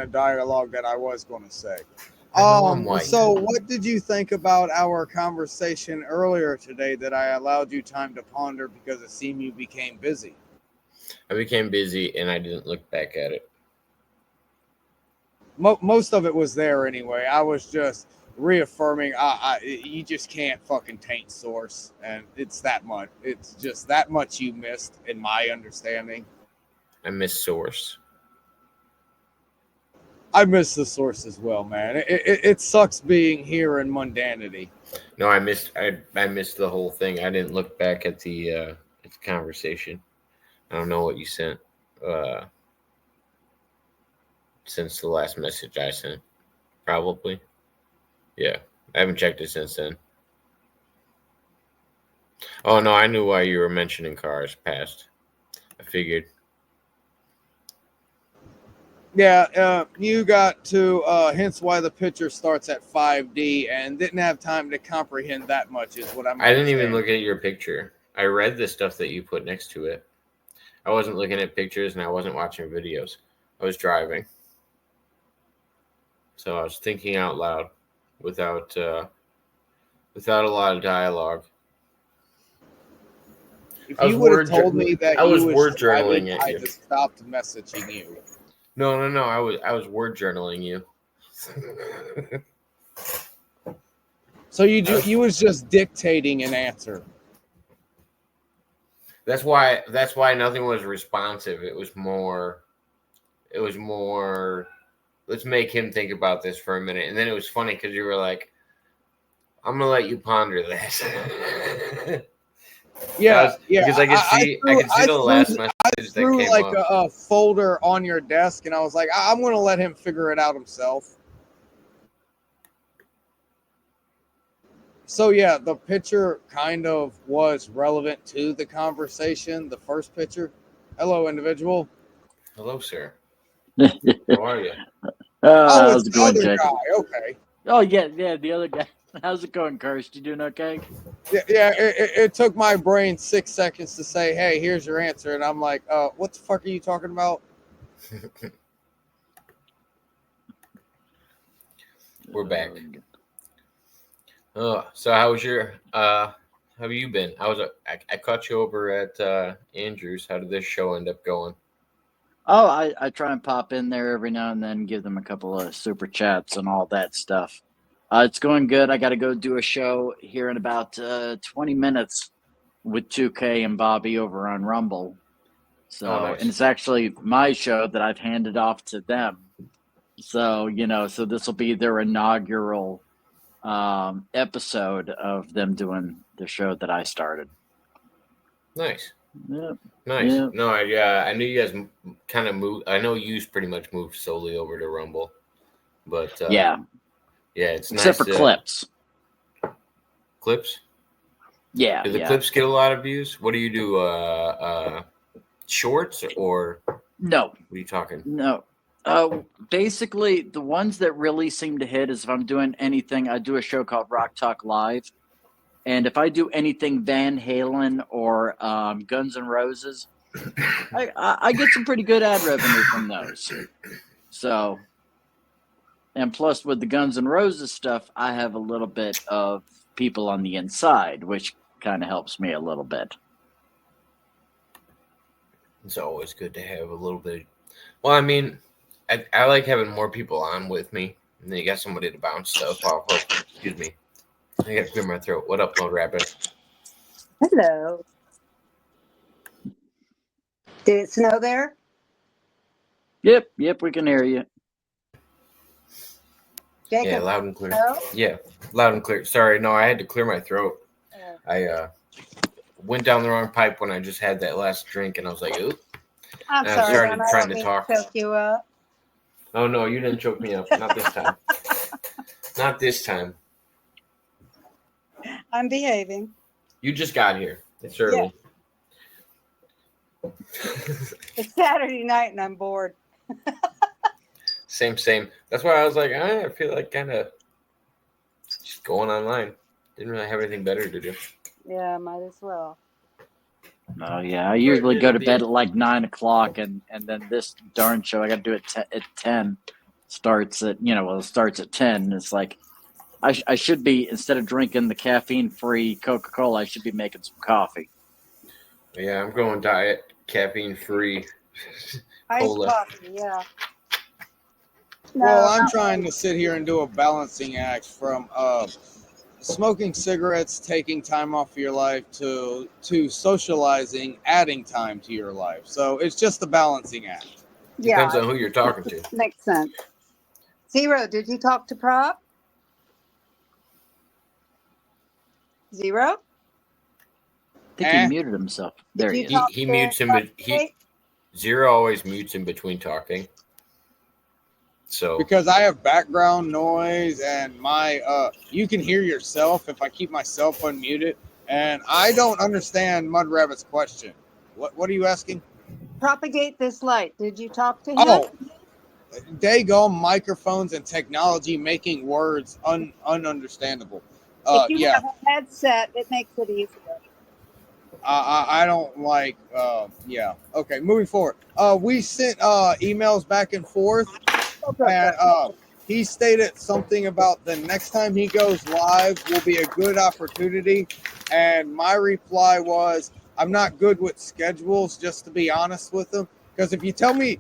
a dialogue that I was going to say. I know I'm white. So what did you think about our conversation earlier today that I allowed you time to ponder because it seemed you became busy? I became busy and I didn't look back at it. Most of it was there anyway. I was just reaffirming you just can't fucking taint source, and it's that much. It's just that much you missed, in my understanding. I miss source. I miss the source as well, man. It sucks being here in mundanity. No, I missed the whole thing. I didn't look back at the conversation. I don't know what you sent since the last message I sent. Probably. Yeah. I haven't checked it since then. Oh no, I knew why you were mentioning cars past. I figured. Yeah, you got to, hence why the picture starts at 5D and didn't have time to comprehend that much is what I'm I didn't even look at your picture. I read the stuff that you put next to it. I wasn't looking at pictures and I wasn't watching videos. I was driving. So I was thinking out loud without a lot of dialogue. If you would have told me that I was you word journaling at I you. just stopped messaging you. No. I was word journaling you. So you was just dictating an answer. That's why nothing was responsive. It was more let's make him think about this for a minute. And then it was funny because you were like, I'm gonna let you ponder this. Yeah. Because I could see the last message that came like up. a folder on your desk, and I was like, I'm gonna let him figure it out himself. So yeah, the picture kind of was relevant to the conversation. The first picture. Hello, individual. Hello, sir. How are you? How's it going, the other Jake? guy. Okay. Oh yeah, the other guy. How's it going, Kirst? You doing okay? Yeah. It took my brain 6 seconds to say, "Hey, here's your answer," and I'm like, "What the fuck are you talking about?" We're back. Oh, so how was your? How have you been? I caught you over at Andrews. How did this show end up going? Oh, I try and pop in there every now and then, give them a couple of super chats and all that stuff. It's going good. I got to go do a show here in about 20 minutes with 2K and Bobby over on Rumble. So, nice. And it's actually my show that I've handed off to them. So, so this will be their inaugural episode of them doing the show that I started. Nice. Yep. Nice. Yep. No, I knew you guys kind of moved. I know you pretty much moved solely over to Rumble, but yeah, it's except nice for clips. Clips. Yeah. Do the clips get a lot of views? What do you do? Shorts or no? What are you talking? No. Basically, the ones that really seem to hit is if I'm doing anything. I do a show called Rock Talk Live. And if I do anything Van Halen or Guns N' Roses, I get some pretty good ad revenue from those. So, and plus with the Guns N' Roses stuff, I have a little bit of people on the inside, which kind of helps me a little bit. It's always good to have a little bit. Well, I mean, I like having more people on with me, and then you got somebody to bounce stuff off of. Excuse me. I gotta clear my throat. What up, Mudrabbit? Hello. Did it snow there? Yep, we can hear you. Jacob, yeah, loud and clear. snow? Yeah, loud and clear. Sorry, no, I had to clear my throat. I went down the wrong pipe when I just had that last drink, and I was like, "Ooh." I'm And sorry. I started Mama, trying I to didn't talk. choke you up. Oh no, you didn't choke me up. Not this time. Not this time. I'm behaving. You just got here. It's early. Yeah. It's Saturday night and I'm bored. Same. That's why I was like, I feel like kind of just going online. Didn't really have anything better to do. Yeah, might as well. Oh yeah, I usually go to bed at like 9 o'clock, and then this darn show I got to do it at 10. starts at it starts at 10. It's like I should be, instead of drinking the caffeine-free Coca-Cola, I should be making some coffee. Yeah, I'm going diet, caffeine-free Iced cola. coffee, yeah. Well, I'm not trying really. to sit here and do a balancing act from smoking cigarettes, taking time off of your life, to socializing, adding time to your life. So it's just a balancing act. Depends Yeah, on who you're talking to. makes sense. Zero, did you talk to Prop? Zero? I think he muted himself. There he you is. talk He to mutes him, but Zero always mutes in between talking. So Because I have background noise and my you can hear yourself if I keep myself unmuted, and I don't understand Mudrabbit's question. What are you asking? Propagate this light. Did you talk to him? Oh, daggone microphones and technology making words ununderstandable. If you Yeah, have a headset, it makes it easier. I don't like. Yeah. Okay. Moving forward. We sent emails back and forth, and he stated something about the next time he goes live will be a good opportunity. And my reply was, I'm not good with schedules, just to be honest with him. Because if you tell me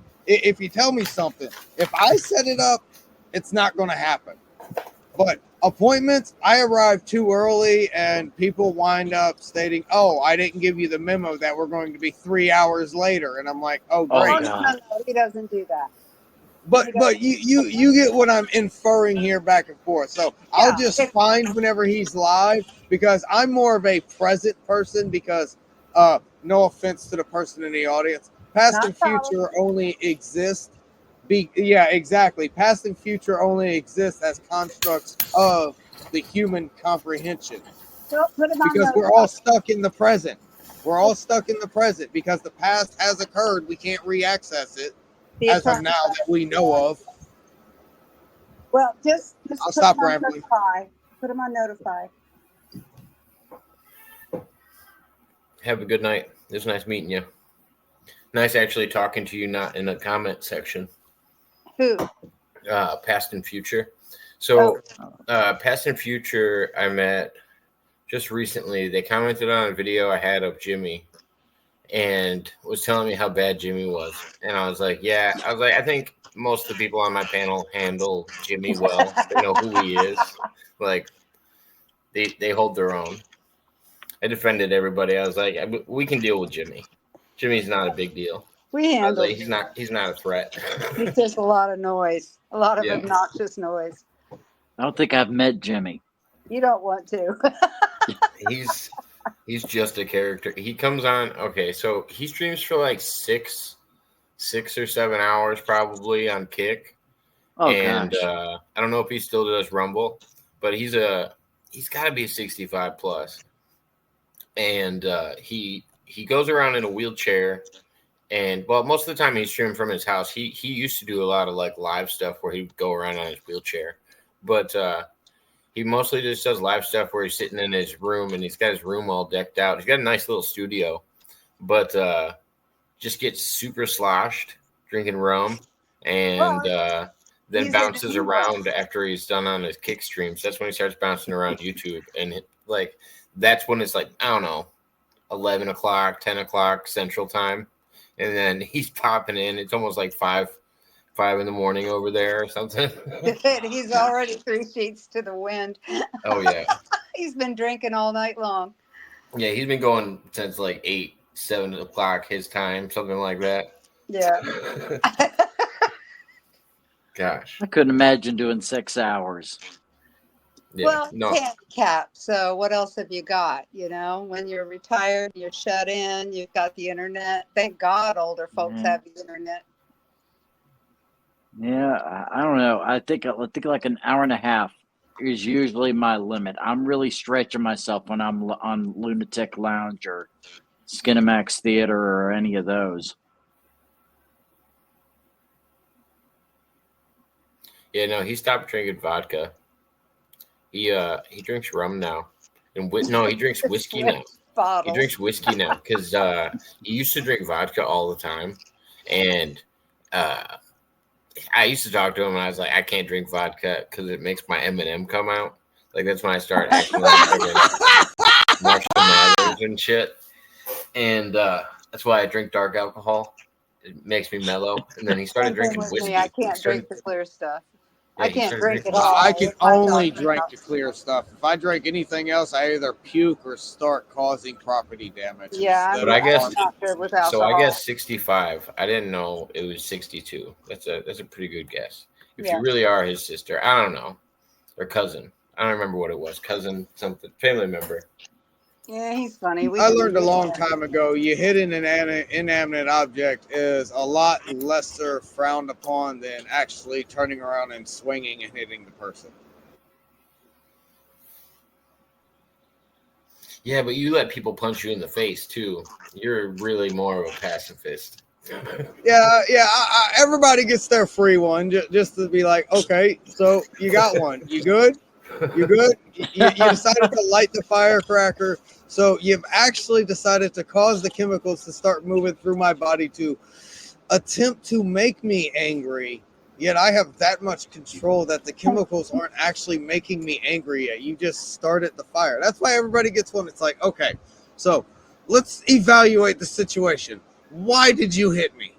something, if I set it up, it's not going to happen. But appointments, I arrive too early, and people wind up stating, "Oh, I didn't give you the memo that we're going to be 3 hours later," and I'm like, "Oh, great." No, he doesn't do that. But you get what I'm inferring here back and forth. So I'll just find whenever he's live, because I'm more of a present person, because no offense to the person in the audience, past and future only exist. Exactly. Past and future only exist as constructs of the human comprehension. Because we're all stuck in the present. We're all stuck in the present because the past has occurred. We can't re-access it as of now that we know of. Well, just I'll stop rambling. Put him on notify. have a good night. It was nice meeting you. Nice actually talking to you, not in the comment section. Who? Past and future. So past and future I met just recently. They commented on a video I had of Jimmy and was telling me how bad Jimmy was. And I was like, I think most of the people on my panel handle Jimmy well. They know who he is. Like they hold their own. I defended everybody. I was like, we can deal with Jimmy. Jimmy's not a big deal. We handle. Like, he's not a threat. He's just a lot of noise, a lot of obnoxious noise. I don't think I've met Jimmy. You don't want to. He's just a character. He comes on. Okay, so he streams for like 6 or 7 hours probably on Kick. Oh, and gosh. I don't know if he still does Rumble, but he's got to be 65 plus. And he goes around in a wheelchair. And well, most of the time he's streaming from his house. He used to do a lot of like live stuff where he'd go around on his wheelchair, but he mostly just does live stuff where he's sitting in his room and he's got his room all decked out. He's got a nice little studio, but just gets super sloshed drinking rum and then bounces around after he's done on his Kick streams. That's when he starts bouncing around YouTube, and that's when it's like, I don't know, 11 o'clock, 10 o'clock Central Time. And then he's popping in. It's almost like 5 in the morning over there or something. He's already 3 sheets to the wind. Oh, yeah. He's been drinking all night long. Yeah, he's been going since like 7 o'clock his time, something like that. Yeah. Gosh. I couldn't imagine doing 6 hours. Yeah, well, handicap. So what else have you got? You know, when you're retired, you're shut in, you've got the internet. Thank God older folks have the internet. Yeah, I don't know. I think like an hour and a half is usually my limit. I'm really stretching myself when I'm on Lunatic Lounge or Skinamax Theater or any of those. Yeah, no, he stopped drinking vodka. He drinks rum now, and he drinks whiskey now. Bottles. He drinks whiskey now because he used to drink vodka all the time, and I used to talk to him and I was like, I can't drink vodka because it makes my M&M come out. Like that's when I start acting like fucking Marshall Mathers and shit. And that's why I drink dark alcohol. It makes me mellow. And then he started Same thing drinking with whiskey. me. I can't drink the clear stuff. I He can't started drink it drinking all. I can My only doctor drink knows. the clear stuff. If I drink anything else, I either puke or start causing property damage. Yeah, instead But I of guess I'm not good with so. I alcohol. guess 65. I didn't know it was 62. That's a pretty good guess. If Yeah. you really are his sister, I don't know, or cousin. I don't remember what it was. Cousin something, family member. Yeah, he's funny. We I can learned a do long that. time ago, you hitting an inanimate object is a lot lesser frowned upon than actually turning around and swinging and hitting the person. Yeah, but you let people punch you in the face too. You're really more of a pacifist. Yeah, everybody gets their free one just to be like, okay, so you got one. You good? You good? You decided to light the firecracker. So you've actually decided to cause the chemicals to start moving through my body to attempt to make me angry. Yet I have that much control that the chemicals aren't actually making me angry yet. You just started the fire. That's why everybody gets one. It's like, okay, so let's evaluate the situation. Why did you hit me?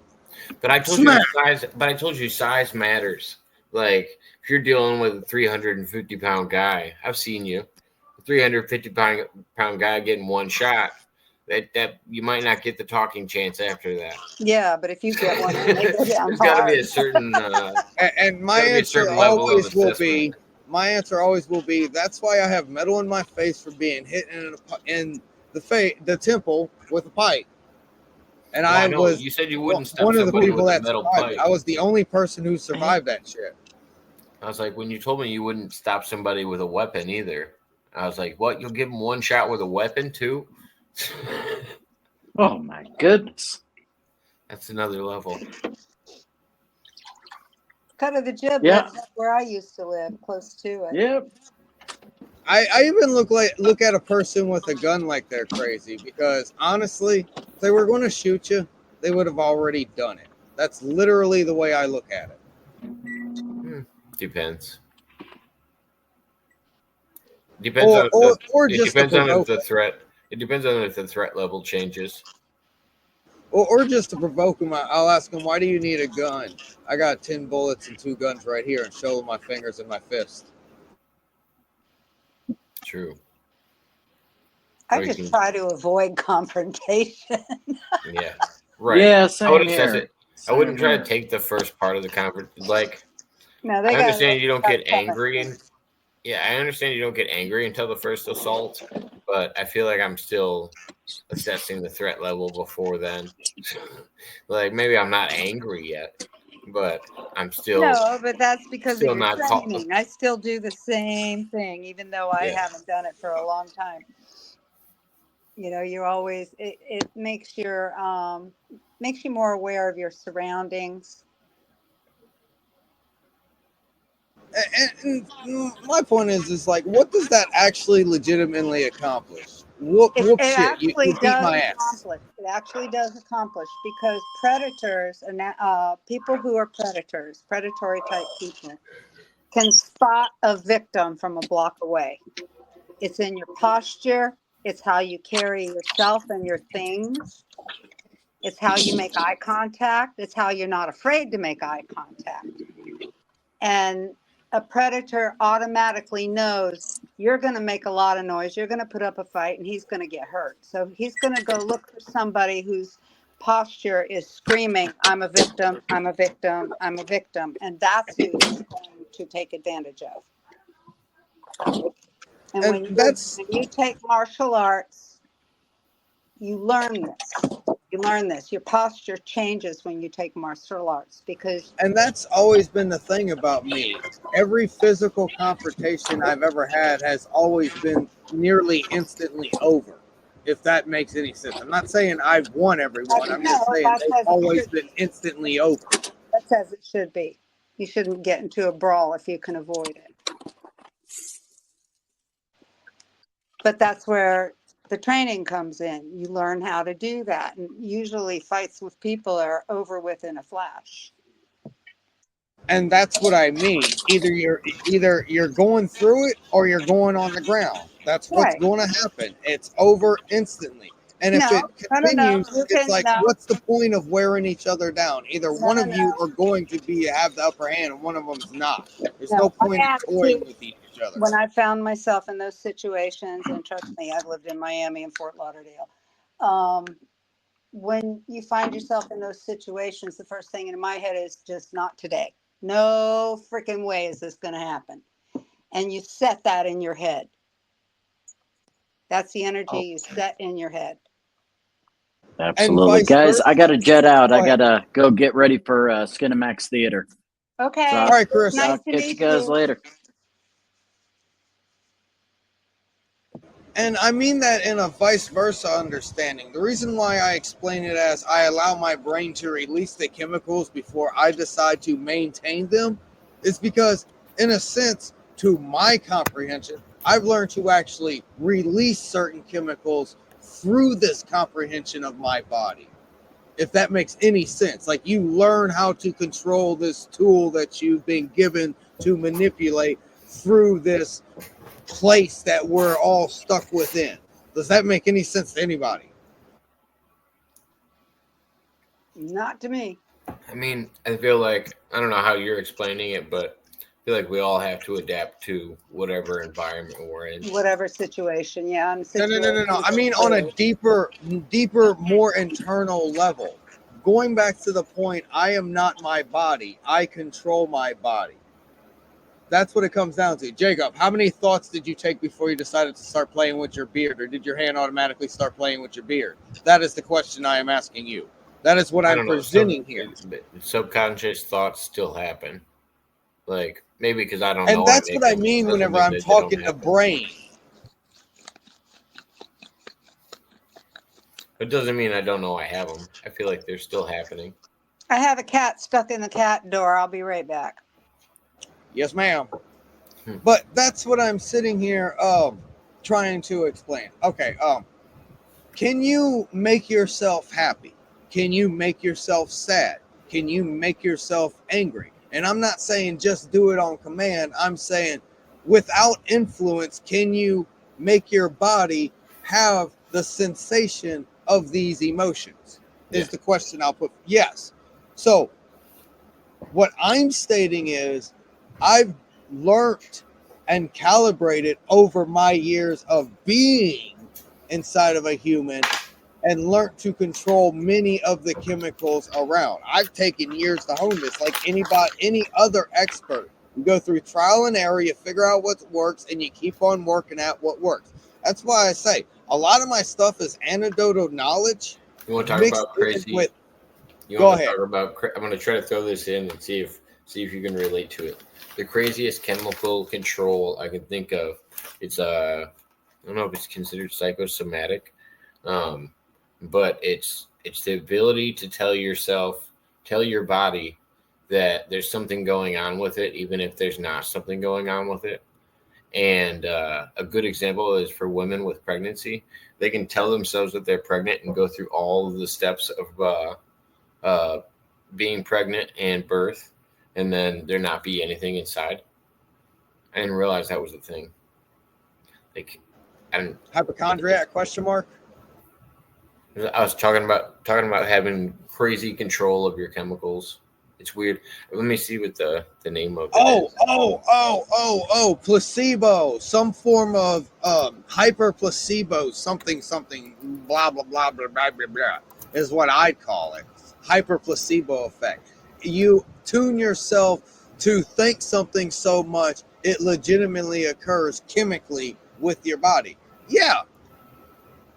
But I told Smack. you size. But I told you size matters. Like if you're dealing with a 350-pound guy, I've seen you, a 350-pound guy getting one shot. That you might not get the talking chance after that. Yeah, but if you get one, then they go down There's got to be hard. a certain. And my Gotta be a answer certain level of always will assessment. be, that's why I have metal in my face for being hit in the temple with a pipe. And Well, I I know was you said you wouldn't stop one of the somebody people with a that metal survived it. pipe. I was the only person who survived that shit. I was like, when you told me you wouldn't stop somebody with a weapon either, I was like, what? You'll give them one shot with a weapon too? Oh my goodness. That's another level. Cut of the jib. Yeah. That's where I used to live, close to it. Yep. I even look at a person with a gun like they're crazy because honestly, if they were going to shoot you, they would have already done it. That's literally the way I look at it. Depends. Depends on Or it just to depends on if provoke the threat. It depends on if the threat level changes. or just to provoke him. I'll ask him, why do you need a gun? I got 10 bullets and 2 guns right here, and show him my fingers and my fist. True. I just try to avoid confrontation. Yeah. Right. Yeah, I same would assess here. it. I wouldn't Same try here. to take the first part of the conference. Like, No, they I got understand you don't get angry, and yeah, I understand you don't get angry until the first assault, but I feel like I'm still assessing the threat level before then. Like maybe I'm not angry yet, but I'm still No, but that's because of still your not training. I still do the same thing, even though I Yeah. haven't done it for a long time. You know, you're always it makes makes you more aware of your surroundings. And my point is like, what does that actually legitimately accomplish? Whoop It shit! You actually beat does my ass. accomplish. It actually does accomplish because predators and people who are predators, predatory type people, can spot a victim from a block away. It's in your posture. It's how you carry yourself and your things. It's how you make eye contact. It's how you're not afraid to make eye contact. And a predator automatically knows you're going to make a lot of noise. You're going to put up a fight and he's going to get hurt. So he's going to go look for somebody whose posture is screaming, I'm a victim, I'm a victim, I'm a victim. And that's who he's going to take advantage of. And And when you take martial arts, you learn this. You learn this. Your posture changes when you take martial arts because that's always been the thing about me. Every physical confrontation I've ever had has always been nearly instantly over. If that makes any sense. I'm not saying I've won everyone. I'm just saying that's they've as it always should been be. instantly over. That's as it should be. You shouldn't get into a brawl if you can avoid it. But that's where the training comes in. You learn how to do that. And usually fights with people are over with in a flash. And that's what I mean. Either you're going through it or you're going on the ground. That's what's Right. going to happen. It's over instantly. And if No, it no. continues, You it's can like, no, what's the point of wearing each other down? Either no, one no, of you no, are going to have the upper hand, and one of them's not. There's no no. I point in toying actually, with each other. when I found myself in those situations, and trust me, I've lived in Miami and Fort Lauderdale. When you find yourself in those situations, the first thing in my head is just not today. No freaking way is this going to happen. And you set that in your head. That's the energy Oh. you set in your head. Absolutely. vice Guys, I versa. got to jet out. Go I ahead. got to go get ready for Skinamax Theater. Okay. So All right, Chris. Nice I'll to catch you meet guys you. later. And I mean that in a vice versa understanding. The reason why I explain it as I allow my brain to release the chemicals before I decide to maintain them is because, in a sense, to my comprehension, I've learned to actually release certain chemicals through this comprehension of my body. If that makes any sense. Like, you learn how to control this tool that you've been given to manipulate through this place that we're all stuck within. Does that make any sense to anybody? Not to me. I mean, I feel like I don't know how you're explaining it, but I feel like we all have to adapt to whatever environment we're in. Whatever situation. Yeah. I'm No. I mean, on a deeper, more internal level. Going back to the point, I am not my body. I control my body. That's what it comes down to. Jacob, how many thoughts did you take before you decided to start playing with your beard, or did your hand automatically start playing with your beard? That is the question I am asking you. That is what I I'm don't know. presenting here. Subconscious thoughts still happen. Like maybe because I don't And know I that's make what I them mean doesn't whenever mean I'm that they don't talking to happen. brain. It doesn't mean I don't know I have them. I feel like they're still happening. I have a cat stuck in the cat door. I'll be right back. Yes, ma'am. But that's what I'm sitting here trying to explain. Okay, can you make yourself happy? Can you make yourself sad? Can you make yourself angry? And I'm not saying just do it on command. I'm saying without influence, can you make your body have the sensation of these emotions? Is the question I'll put. Yes. So what I'm stating is I've learned and calibrated over my years of being inside of a human and learned to control many of the chemicals around. I've taken years to hone this, like any other expert. You go through trial and error, you figure out what works, and you keep on working at what works. That's why I say a lot of my stuff is anecdotal knowledge. You want to talk mixed about crazy? with. You Go want to ahead. talk about? I'm going to try to throw this in and see if you can relate to it. The craziest chemical control I can think of. It's I don't know if it's considered psychosomatic, but it's the ability to tell your body that there's something going on with it, even if there's not something going on with it. And a good example is for women with pregnancy. They can tell themselves that they're pregnant and go through all of the steps of being pregnant and birth, and then there not be anything inside. I didn't realize that was a thing. Like, Hypochondriac question mark. I was talking about having crazy control of your chemicals. It's weird. Let me see what the name of it is. Oh, placebo. Some form of hyper placebo, something, blah, blah, blah, blah, blah, blah, blah, is what I'd call it. Hyper placebo effect. You tune yourself to think something so much, it legitimately occurs chemically with your body. Yeah,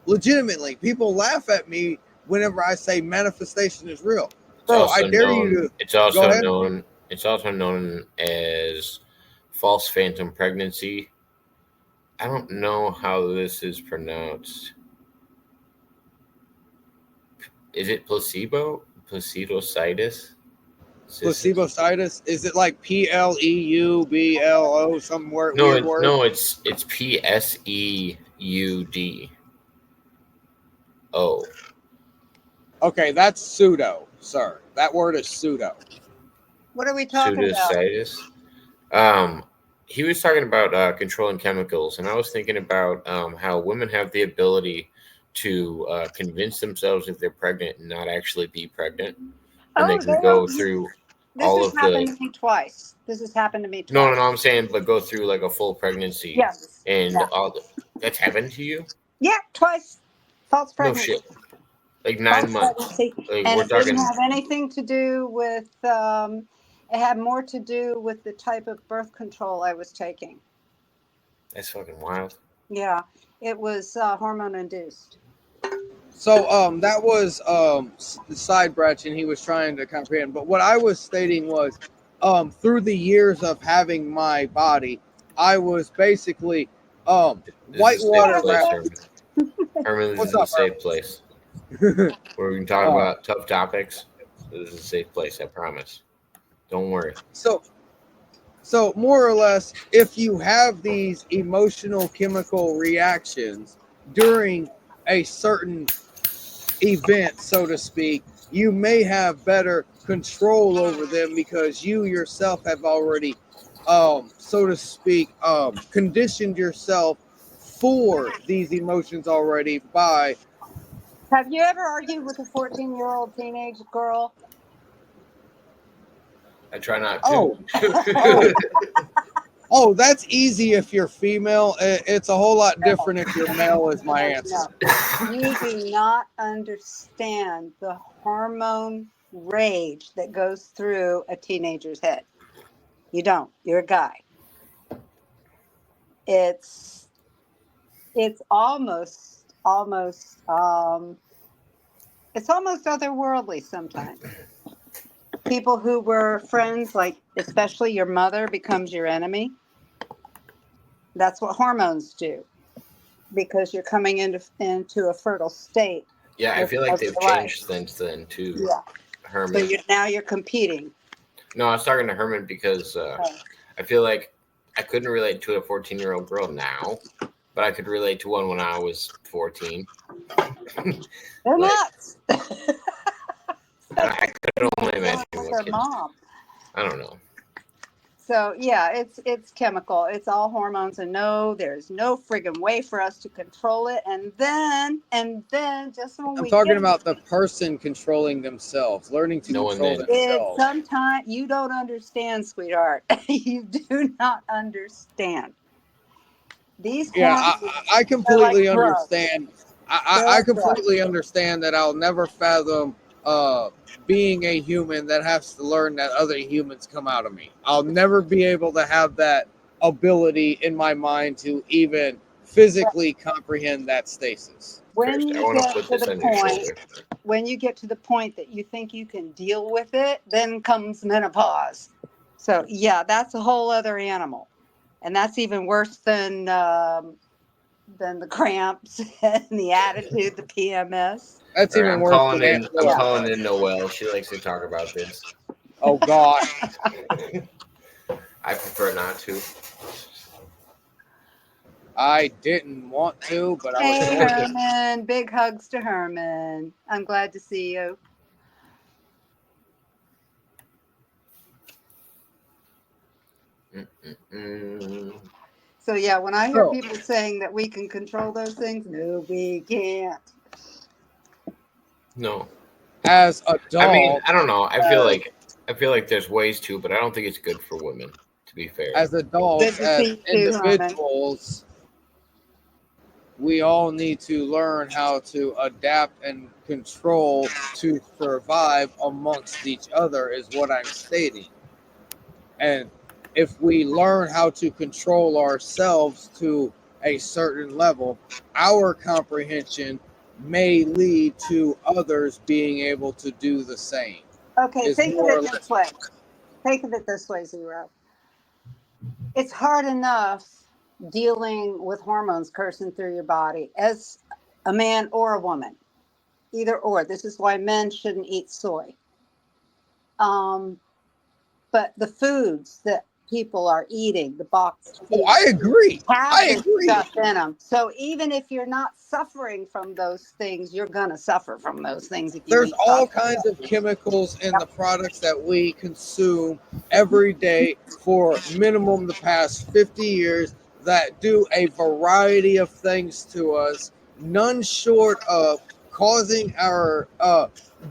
legitimately. People laugh at me whenever I say manifestation is real. Bro, I dare you to go ahead. It's also known as false phantom pregnancy. I don't know how this is pronounced. Is it placebo? Placebo-citis? Placebo-citis? Is it like PLEUBLO, some weird word? No, it's PSEUD. Okay, that's pseudo, sir. That word is pseudo. What are we talking about? pseudocitis. He was talking about controlling chemicals, and I was thinking about how women have the ability to convince themselves if they're pregnant and not actually be pregnant, and they Oh, can they go don't. through This all has of happened the to me twice. This has happened to me no, twice. no, no. I'm saying, but go through like a full pregnancy, Yes. and Yeah. all that's happened to you. Yeah, twice. False No pregnancy. shit, like 9 False months. pregnancy. Like And we're it didn't talking. have anything to do with, it had more to do with the type of birth control I was taking. That's fucking wild. Yeah, it was hormone induced. So that was the side branching he was trying to comprehend. But what I was stating was through the years of having my body, I was basically This is a safe whitewater place, rap. Herman. Herman, this What's is a up, safe place Herman? where we can talk about tough topics. This is a safe place, I promise. Don't worry. So more or less, if you have these emotional chemical reactions during a certain event, so to speak, you may have better control over them because you yourself have already, so to speak, conditioned yourself for these emotions already by. Have you ever argued with a 14-year-old teenage girl? I try not to. Oh, oh, oh, that's easy if you're female. It's a whole lot different if you're male, is my answer. You do not understand the hormone rage that goes through a teenager's head. You don't. You're a guy. It's it's almost otherworldly sometimes. People who were friends, like especially your mother, becomes your enemy. That's what hormones do because you're coming into a fertile state. Yeah, I feel like they've Your life. changed since then too. Yeah. So Herman. now you're competing. No, I was talking to Herman because I feel like I couldn't relate to a 14-year-old girl now, but I could relate to one when I was 14. They're Like, nuts. I could only imagine With what their kids. mom. I don't know. So yeah, it's chemical. It's all hormones, and no, there's no friggin' way for us to control it. And then just when I'm we talking get about the person controlling themselves, learning to No one control then. it, themselves. sometimes you don't understand, sweetheart. You do not understand. These Yeah, hormones I are like completely drugs. understand. They're I like drugs. completely understand that I'll never fathom being a human that has to learn that other humans come out of me. I'll never be able to have that ability in my mind to even physically comprehend that stasis. When First, I you want to get put to this the on your point, shoulder. when you get to the point that you think you can deal with it, then comes menopause. So yeah, that's a whole other animal, and that's even worse than the cramps and the attitude, the PMS. That's All right, even worse than Aunt I'm Philip. calling in Noelle. She likes to talk about this. Oh gosh. I prefer not to. I didn't want to, but I was Hey going to. Herman, big hugs to Herman. I'm glad to see you. Mm-mm-mm. So yeah, when I hear So, people saying that we can control those things, no, we can't. No, as I mean, adults, I don't know. I feel like there's ways to, but I don't think it's good for women. To be fair, as Good adults, to see as you too, Herman. individuals, we all need to learn how to adapt and control to survive amongst each other, is what I'm stating. And if we learn how to control ourselves to a certain level, our comprehension may lead to others being able to do the same. Okay, Is think of more or it this less. way. Think of it this way, Zero. It's hard enough dealing with hormones coursing through your body as a man or a woman, either or. This is why men shouldn't eat soy. Um, but the foods that people are eating, the boxed Oh, foods, I agree. have I this agree. stuff in them. So even if you're not suffering from those things, you're gonna suffer from those things if you There's eat all processed kinds of foods. chemicals in the products that we consume every day for minimum the past 50 years that do a variety of things to us, none short of causing our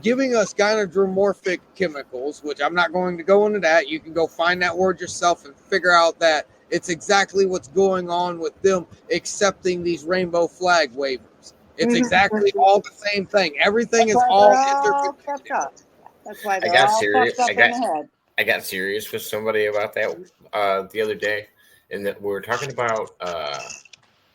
giving us gynandromorphic chemicals, which I'm not going to go into that. You can go find that word yourself and figure out that it's exactly what's going on with them accepting these rainbow flag waivers. It's exactly all the same thing. Everything That's is why all they're all fucked interconnected. up. That's why I they're got all serious. fucked up in the head. I got serious with somebody about that the other day, and that we were talking about the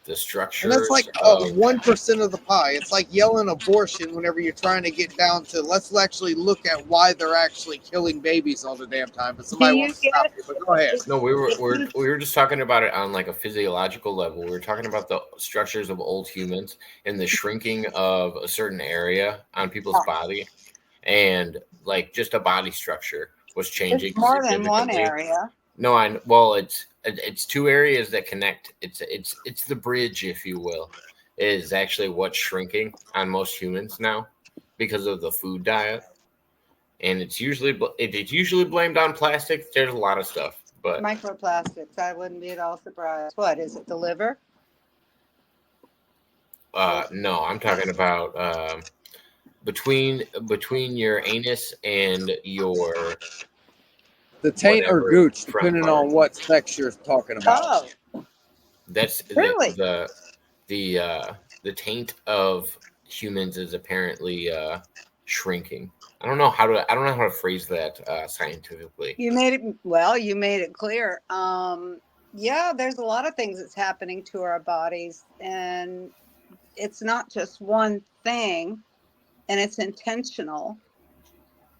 And that's structures like of 1% of the pie. It's like yelling abortion whenever you're trying to get down to let's actually look at why they're actually killing babies all the damn time. But Do somebody you wants to stop get you. But go ahead. no, if you we were just talking about it on like a physiological level. We were talking about the structures of old humans and the shrinking of a certain area on people's body, and like just a body structure was changing it's more than one significantly. area. No, it's two areas that connect. It's the bridge, if you will, is actually what's shrinking on most humans now because of the food diet, and it's usually blamed on plastic. There's a lot of stuff, but Microplastics. I wouldn't be at all surprised. What is it? The liver? no, I'm talking about between your anus and your The taint or whatever gooch, front depending part. on what sex you're talking about. Oh, That's really? the taint of humans is apparently shrinking. I don't know how to phrase that scientifically. You made it well. You made it clear. Yeah, there's a lot of things that's happening to our bodies, and it's not just one thing, and it's intentional.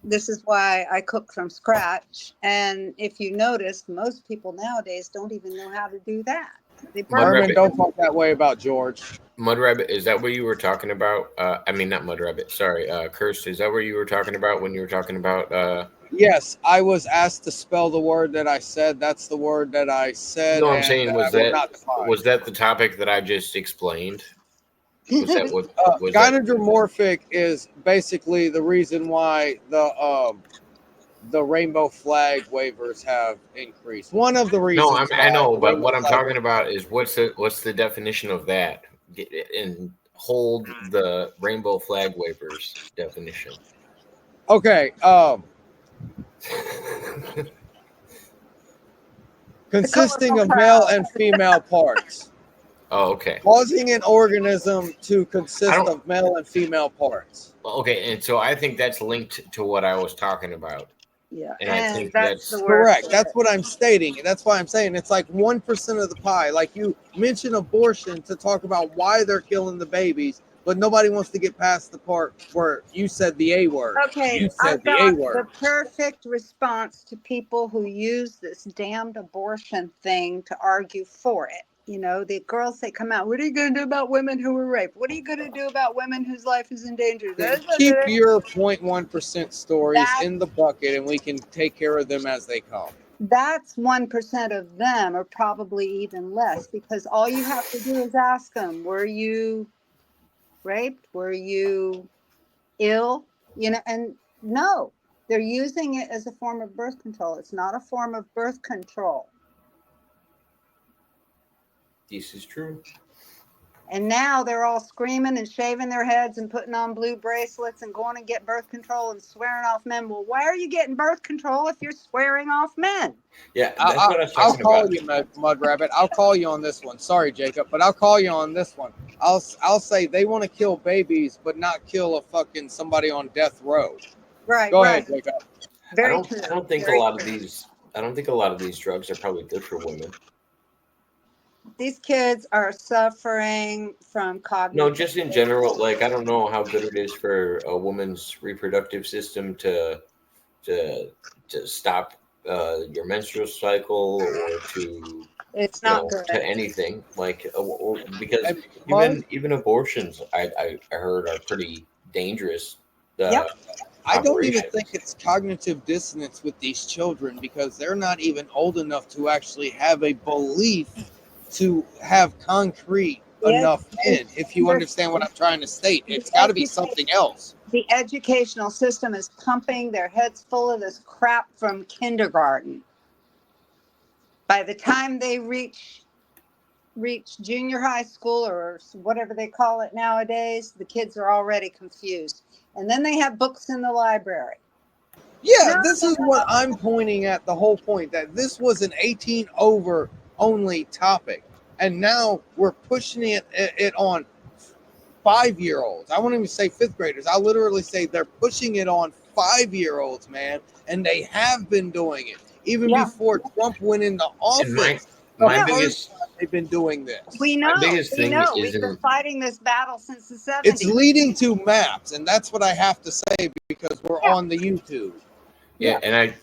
This is why I cook from scratch. And if you notice, most people nowadays don't even know how to do that. They burn. Herman, Mudrabbit, don't talk that way about George. Mudrabbit, is that what you were talking about? I mean, not Mudrabbit. Sorry, Cursed. Is that what you were talking about when you were talking about? Yes, I was asked to spell the word that I said. That's the word that I said, No, I'm and saying I will not define. was that the topic that I just explained? Was that what was that? Gynandromorphic is basically the reason why the rainbow flag waivers have increased. One of the No, reasons I why know, the but rainbow what I'm flag talking about is what's the definition of that? And hold the rainbow flag waivers definition. Okay, consisting of male crowd. and female parts, Oh, okay. causing an organism to I consist don't. of male and female parts. Okay, and so I think that's linked to what I was talking about, Yeah, and I and think that's the that's word Correct. for That's it. what I'm stating. That's why I'm saying it's like 1% of the pie. Like you mention abortion to talk about why they're killing the babies, but nobody wants to get past the part where you said the A word. Okay, You said I've the A got the word. perfect response to people who use this damned abortion thing to argue for it. You know, the girls say, come out, what are you going to do about women who were raped? What are you going to do about women whose life is in danger? Keep your 0.1% stories That, in the bucket and we can take care of them as they come. that's 1% of them, or probably even less, because all you have to do is ask them, were you raped? Were you ill? You know, and no, they're using it as a form of birth control. It's not a form of birth control. this is true. And now they're all screaming and shaving their heads and putting on blue bracelets and going to get birth control and swearing off men. Well, why are you getting birth control if you're swearing off men? Yeah, that's what I was I'll talking call about. you, Mudrabbit. I'll call you on this one. Sorry, Jacob, but I'll call you on this one. I'll say they want to kill babies, but not kill a fucking somebody on death row. Right, Go right. ahead, Jacob. Very true. I don't think Very a lot of true. these. I don't think a lot of these drugs are probably good for women. These kids are suffering from No, cognitive. just in general. Like I don't know how good it is for a woman's reproductive system to to stop your menstrual cycle or to It's not to good. anything like because And my even abortions I heard are pretty dangerous. Yep. I don't even operations. think it's cognitive dissonance with these children because they're not even old enough to actually have a belief to have concrete enough in. If you understand what I'm trying to state, it's got to be something else. The educational system is pumping their heads full of this crap from kindergarten. By the time they reach junior high school or whatever they call it nowadays, the kids are already confused. And then they have books in the library. Yeah, this is what I'm pointing at, the whole point, that this was an 18 over only topic. And now we're pushing it on 5-year-olds. I won't even say fifth graders. I literally say they're pushing it on 5-year-olds, man. And they have been doing it. Even before Trump went into office. My biggest, they've been doing this. We know. biggest We thing know. is We've been fighting this battle since the 70s. It's leading to maps, and that's what I have to say because we're on the YouTube. Yeah, and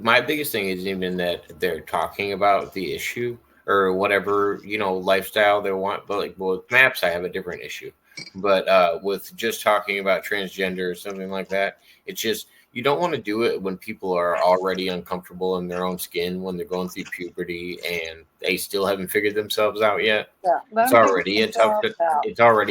my biggest thing is even that they're talking about the issue or whatever, lifestyle they want. But like with maps, I have a different issue. But with just talking about transgender or something like that, it's just you don't want to do it when people are already uncomfortable in their own skin when they're going through puberty and they still haven't figured themselves out yet. Yeah, it's already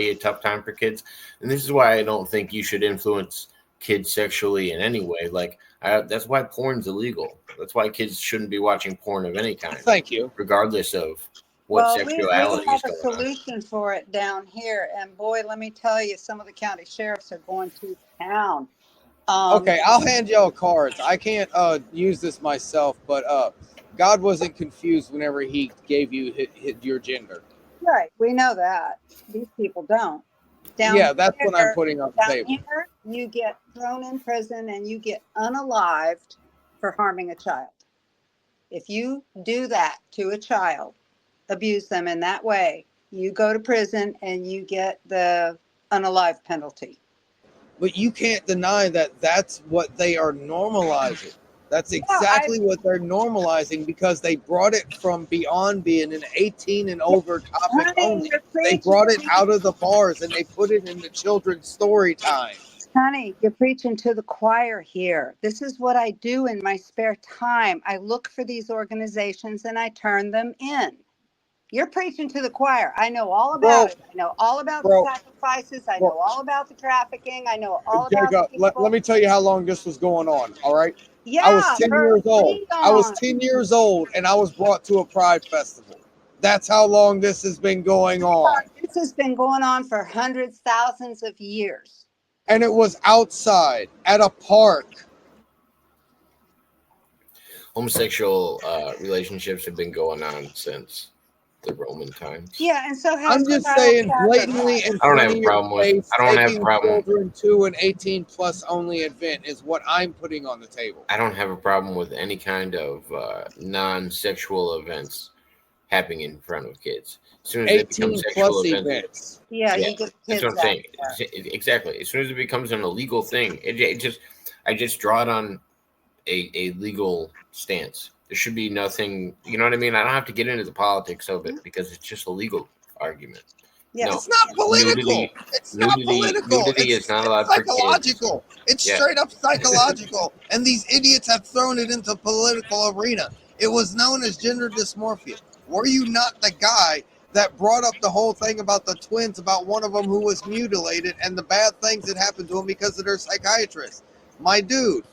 a tough time for kids, and this is why I don't think you should influence kids sexually in any way. Like that's why porn's illegal. That's why kids shouldn't be watching porn of any kind. Thank you. Regardless of what sexuality we is have a going solution for it down here, and boy, let me tell you, some of the county sheriffs are going to town. Okay, I'll hand y'all cards. I can't use this myself, but God wasn't confused whenever he gave you your gender. Right, we know that. These people don't. That's what I'm putting on the table. Here, you get thrown in prison and you get unalived for harming a child. If you do that to a child, abuse them in that way, you go to prison and you get the unalive penalty. But you can't deny that that's what they are normalizing. That's exactly what they're normalizing because they brought it from beyond being an 18 and over topic only. They brought it out of the bars and they put it in the children's story time. Honey, you're preaching to the choir here. This is what I do in my spare time. I look for these organizations and I turn them in. You're preaching to the choir. I know all about it. I know all about the sacrifices. I know all about the trafficking. I know all about the people. Let me tell you how long this was going on, all right? Yeah, I was 10 years old. I was 10 years old, and I was brought to a pride festival. That's how long this has been going on. This has been going on for hundreds, thousands of years. And it was outside at a park. Homosexual relationships have been going on since the Roman times. Yeah, and so I'm just saying blatantly in front of your face, taking children to an 18 plus only event is what I'm putting on the table. I don't have a problem with any kind of non-sexual events happening in front of kids. As soon as 18 it becomes sexual plus events. Yeah, you get kids. That's what I'm saying. Exactly. As soon as it becomes an illegal thing, I just draw it on a legal stance. There should be nothing, you know what I mean? I don't have to get into the politics of it because it's just a legal argument. Yeah, no, it's not political. It's not political. It's not allowed psychological. It's straight up psychological. And these idiots have thrown it into political arena. It was known as gender dysmorphia. Were you not the guy that brought up the whole thing about the twins, about one of them who was mutilated and the bad things that happened to him because of their psychiatrist? My dude.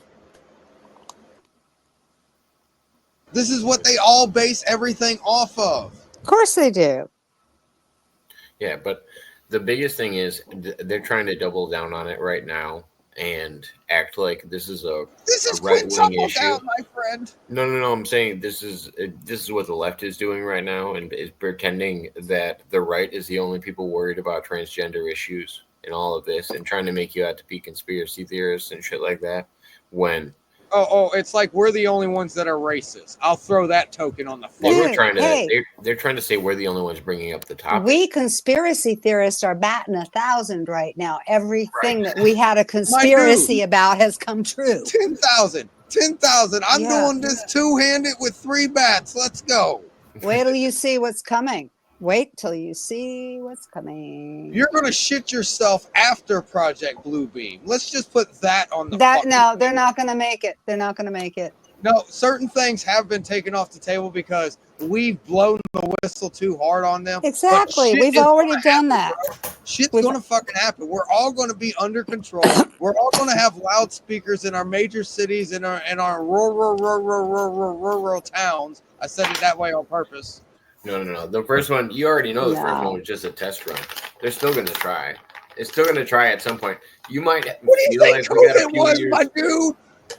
This is what they all base everything off of. Of course they do. Yeah, but the biggest thing is they're trying to double down on it right now and act like this is a right-wing issue. Down, my friend. No. I'm saying this is what the left is doing right now and is pretending that the right is the only people worried about transgender issues and all of this and trying to make you out to be conspiracy theorists and shit like that when. It's like we're the only ones that are racist. I'll throw that token on the floor. They're trying to say we're the only ones bringing up the topic. We conspiracy theorists are batting 1,000 right now. Everything that we had a conspiracy about has come true. 10,000. I'm doing this two-handed with 3 bats. Let's go. Wait till you see what's coming. Wait till you see what's coming. You're gonna shit yourself after Project Bluebeam. Let's just put that on the That fucking no, they're table. not going to make it. They're not going to make it. No, certain things have been taken off the table because we've blown the whistle too hard on them. But Exactly. shit We've is already gonna done happen, that. bro. Shit's We've- gonna fucking happen. We're all gonna be under control. We're all gonna have loudspeakers in our major cities, in our rural towns. I said it that way on purpose. No. The first one, you already know the first No. one was just a test run. They're still going to try. It's still going to try at some point. You might What do you feel think like we got a COVID few was, years. my dude?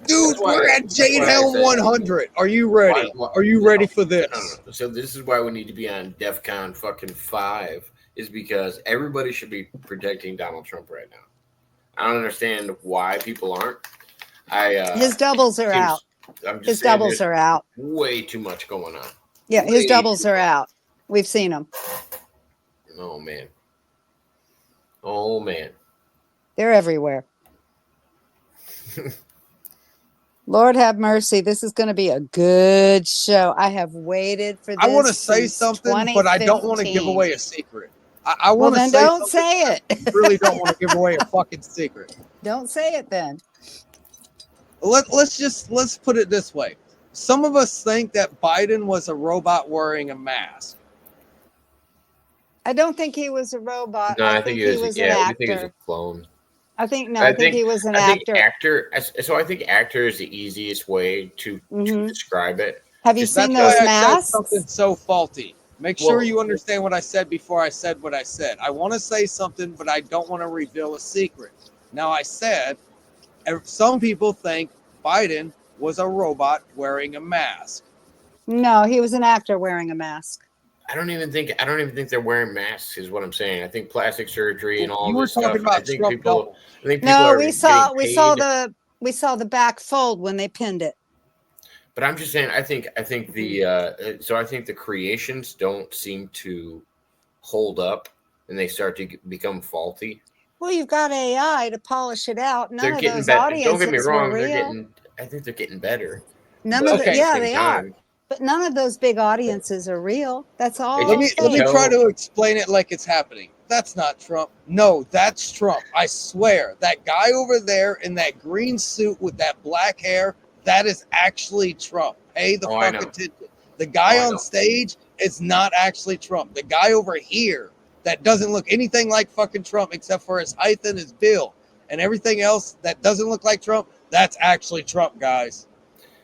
Dude, That's why- we're at that's Jade why I Helm said- 100. Are you ready? Are you ready for this? No. So this is why we need to be on DEFCON fucking 5, is because everybody should be protecting Donald Trump right now. I don't understand why people aren't. His doubles are out. I'm just His saying doubles there's are out. way too much going on. Yeah, his Way doubles too are much. out. We've seen them. Oh man. Oh man. They're everywhere. Lord have mercy. This is going to be a good show. I have waited for this. I want to say since something, but I don't want to give 2015. away a secret. I Well, want to then say don't something. say it. I really don't want to give away a fucking secret. Don't say it then. Let's put it this way. Some of us think that Biden was a robot wearing a mask. I don't think he was a robot. No, I think he was an we think he was actor. a clone. I think he was an I think actor. So I think actor is the easiest way to describe it. Have you Just seen That's those why I said masks? something so faulty. Make sure Well- you understand what I said before I said what I said. I want to say something, but I don't want to reveal a secret. Now, I said some people think Biden was a robot wearing a mask. No, he was an actor wearing a mask. I don't even think they're wearing masks. Is what I'm saying. I think plastic surgery and all You were this stuff. talking about I think Trump people. double. I think people No, are we getting saw paid. we saw the back fold when they pinned it. But I'm just saying. I think the so I think the creations don't seem to hold up, and they start to become faulty. Well, you've got AI to polish it out. None They're of getting those better. audiences Don't get me wrong. were They're real. getting. I think they're getting better. None But of at the, the yeah, same they are. time, But none of those big audiences are real. That's all. Let me fake. try to explain it like it's happening. That's not Trump. No, that's Trump. I swear. That guy over there in that green suit with that black hair, that is actually Trump. Pay the I fuck know. attention. The guy I on know. stage is not actually Trump. The guy over here that doesn't look anything like fucking Trump except for his height and his build and everything else that doesn't look like Trump, that's actually Trump, guys.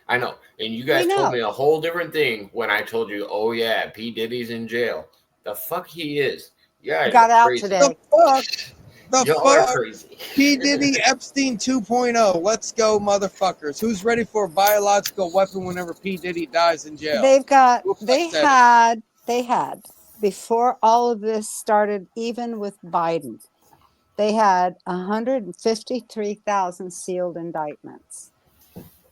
I know. And you guys told me a whole different thing when I told you, oh, yeah, P. Diddy's in jail. The fuck he is. Yeah, Got out crazy. today. The fuck? The Y'all are fuck? crazy. P. Diddy Epstein 2.0. Let's go, motherfuckers. Who's ready for a biological weapon whenever P. Diddy dies in jail? They had, before all of this started, even with Biden, they had 153,000 sealed indictments.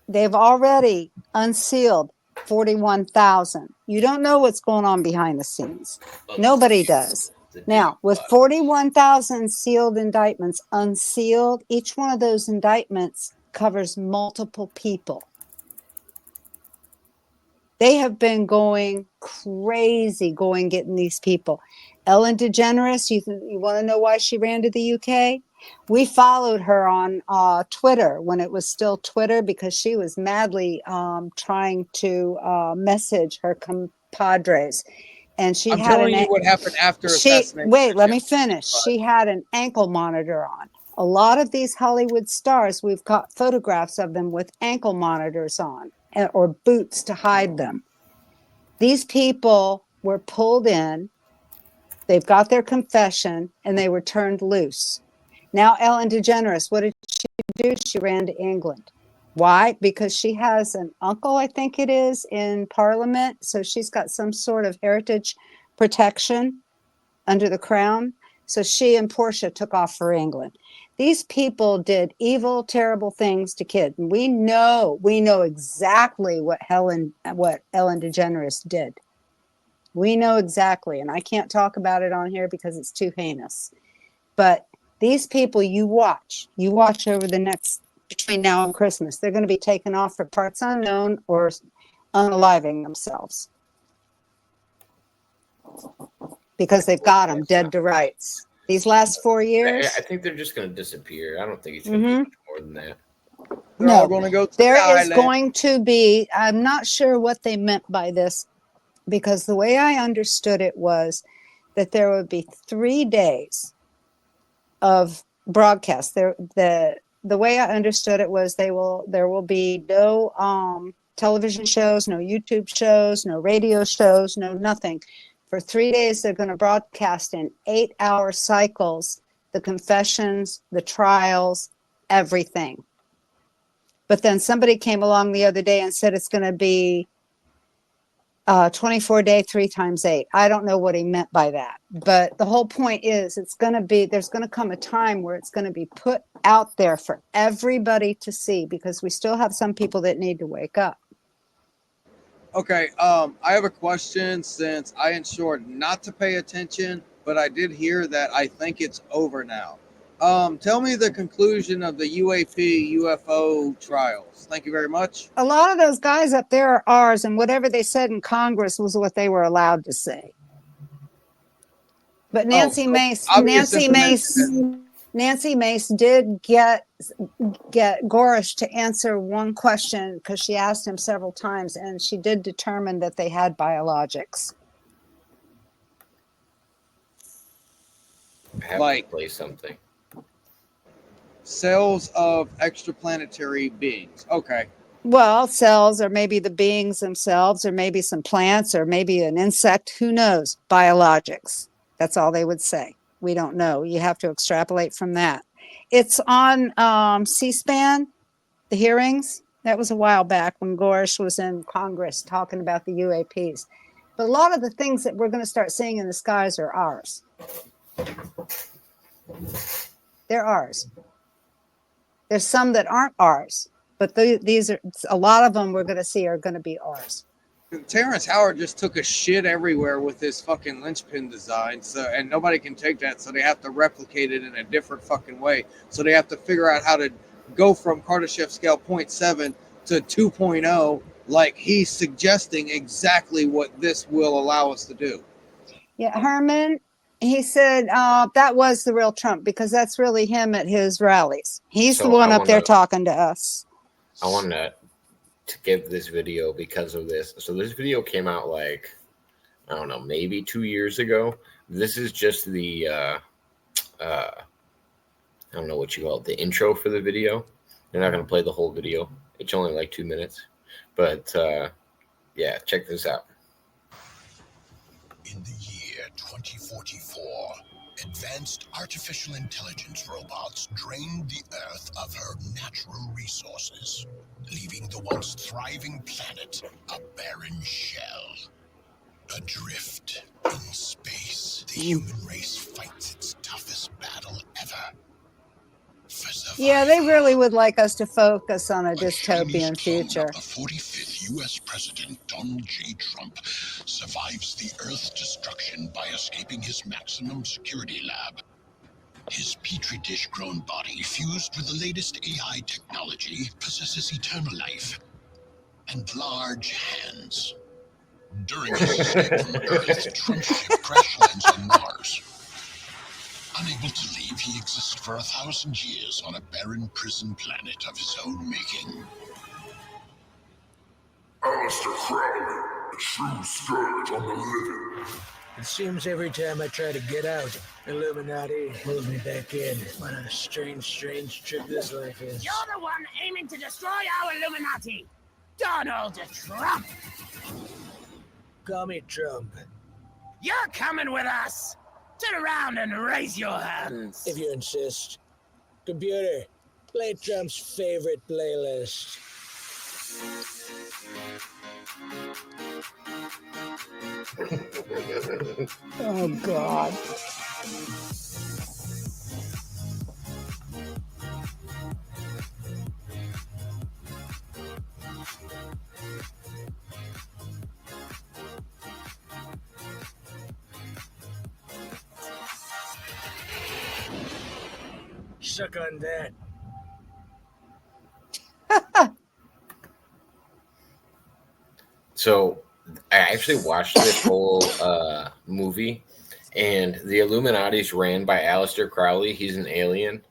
They've already unsealed 41,000. You don't know what's going on behind the scenes. Nobody does. Now, with 41,000 sealed indictments unsealed, each one of those indictments covers multiple people. They have been going crazy getting these people. Ellen DeGeneres, you want to know why she ran to the UK? We followed her on Twitter when it was still Twitter because she was madly trying to message her compadres. And I'm telling you what happened after assassination. Wait, let me finish. She had an ankle monitor on. A lot of these Hollywood stars, we've got photographs of them with ankle monitors on or boots to hide them. These people were pulled in. They've got their confession and they were turned loose. Now, Ellen DeGeneres, what did she do? She ran to England. Why? Because she has an uncle, I think it is, in Parliament. So she's got some sort of heritage protection under the crown. So she and Portia took off for England. These people did evil, terrible things to kids. And we know exactly what Ellen DeGeneres did. We know exactly. And I can't talk about it on here because it's too heinous. But these people you watch over the next, between now and Christmas, they're going to be taken off for parts unknown or unaliving themselves. because they've got them dead to rights. These last 4 years, I think they're just going to disappear. I don't think it's going to be much more than that. They're all no, going to go to there the is island. going to be, I'm not sure what they meant by this, because the way I understood it was that there would be 3 days of broadcast. The way I understood it was there will be no television shows, no YouTube shows, no radio shows, no nothing. For 3 days, they're going to broadcast in 8-hour cycles the confessions, the trials, everything. But then somebody came along the other day and said it's going to be 24-day, 3 times 8. I don't know what he meant by that. But the whole point is there's going to come a time where it's going to be put out there for everybody to see, because we still have some people that need to wake up. Okay, I have a question, since I ensured not to pay attention, but I did hear that I think it's over now. Tell me the conclusion of the UAP UFO trials. Thank you very much. A lot of those guys up there are ours, and whatever they said in Congress was what they were allowed to say. But Nancy so Mace, obvious information. Nancy Mace did get Gorish to answer one question, because she asked him several times, and she did determine that they had biologics. I have Like- to play something. Cells of extraplanetary beings. Okay. Well, cells, or maybe the beings themselves, or maybe some plants, or maybe an insect. Who knows? Biologics. That's all they would say. We don't know. You have to extrapolate from that. It's on C-SPAN, the hearings. That was a while back when Gorish was in Congress talking about the UAPs. But a lot of the things that we're going to start seeing in the skies are ours. They're ours. There's some that aren't ours, but these are, a lot of them we're going to see are going to be ours. Terrence Howard just took a shit everywhere with his fucking linchpin design, and nobody can take that, so they have to replicate it in a different fucking way. So they have to figure out how to go from Kardashev scale 0.7 to 2.0, like he's suggesting exactly what this will allow us to do. Yeah, Herman, he said that was the real Trump, because that's really him at his rallies. He's the one up there talking to us. I want to give this video because of this. So this video came out like, I don't know, maybe 2 years ago. This is just the I don't know what you call it, the intro for the video. They're not going to play the whole video. It's only like 2 minutes. But yeah, check this out. In the year 2044, advanced artificial intelligence robots drained the Earth of her natural resources, leaving the once thriving planet a barren shell. Adrift in space, the human race fights its toughest battle ever. For survival. Yeah, they really would like us to focus on a A dystopian Chinese clone future. of the 45th U.S. President Donald J. Trump survives the Earth's destruction by escaping his maximum security lab. His petri dish-grown body, fused with the latest AI technology, possesses eternal life and large hands. During his escape from Earth, Trump's ship crash lands on Mars. Unable to leave, he exists for 1,000 years on a barren prison planet of his own making. Aleister Crowley, a true scourge on the living. It seems every time I try to get out, Illuminati pulls me back in. What a strange trip this life is. You're the one aiming to destroy our Illuminati, Donald Trump. Call me Trump. You're coming with us. Turn around and raise your hands. If you insist. Computer, play Trump's favorite playlist. Oh, God. Suck on that. So I actually watched this whole movie, And the Illuminati's ran by Aleister Crowley. He's an alien.